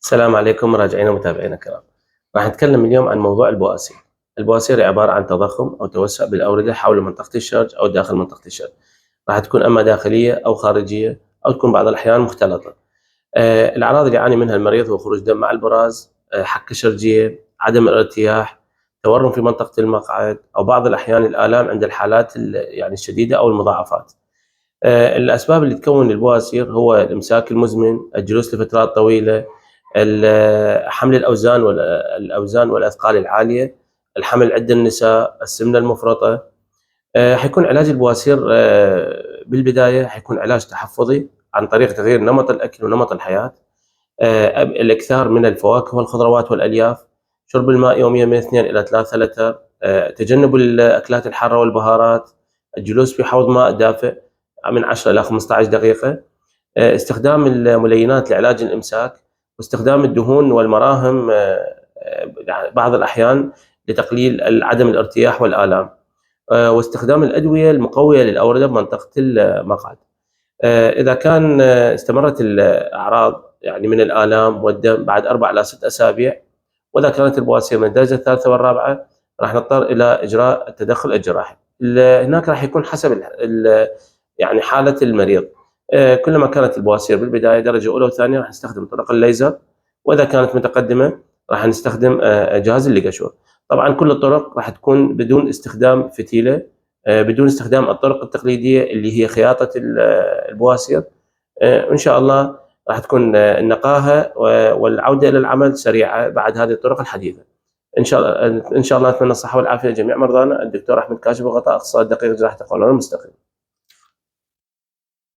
السلام عليكم مراجعينا ومتابعينا الكرام. راح نتكلم اليوم عن موضوع البواسير. البواسير عبارة عن تضخم أو توسع بالأوردة حول منطقة الشرج أو داخل منطقة الشرج. راح تكون أما داخلية أو خارجية أو تكون بعض الأحيان مختلطة. الأعراض اللي يعاني منها المريض هو خروج دم مع البراز، حكة شرجية، عدم الارتياح، تورم في منطقة المقعد، أو بعض الأحيان الآلام عند الحالات يعني الشديدة أو المضاعفات. الأسباب اللي تكون البواسير هو الإمساك المزمن، الجلوس لفترات طويلة، حمل الأوزان والأثقال العالية، الحمل عند النساء، السمنة المفرطة. حيكون علاج البواسير بالبداية حيكون علاج تحفظي عن طريق تغيير نمط الأكل ونمط الحياة، الإكثار من الفواكه والخضروات والألياف، شرب الماء يوميا من 2 إلى 3 لتر، تجنب الأكلات الحارة والبهارات، الجلوس في حوض ماء دافئ من 10 إلى 15 دقيقة، استخدام الملينات لعلاج الإمساك، واستخدام الدهون والمراهم بعض الأحيان لتقليل عدم الارتياح والآلام، واستخدام الأدوية المقوية للأوردة بمنطقة المقعد. إذا كان استمرت الأعراض يعني من الآلام والدم بعد 4 إلى 6 أسابيع، وإذا كانت البواسير من الدرجة الثالثة والرابعة، راح نضطر إلى إجراء التدخل الجراحي. هناك راح يكون حسب يعني حالة المريض. كلما كانت البواسير بالبداية درجة أولى وثانية راح نستخدم طرق الليزر، وإذا كانت متقدمة راح نستخدم جهاز الليجاشور. طبعا كل الطرق راح تكون بدون استخدام فتيلة، بدون استخدام الطرق التقليدية اللي هي خياطة البواسير. إن شاء الله راح تكون النقاهة والعودة إلى العمل سريعة بعد هذه الطرق الحديثة. إن شاء الله نتمنى الصحة والعافية لجميع مرضانا. الدكتور أحمد كاشف الغطاء، أخصائي دقيق جراحة القولون المستقيم.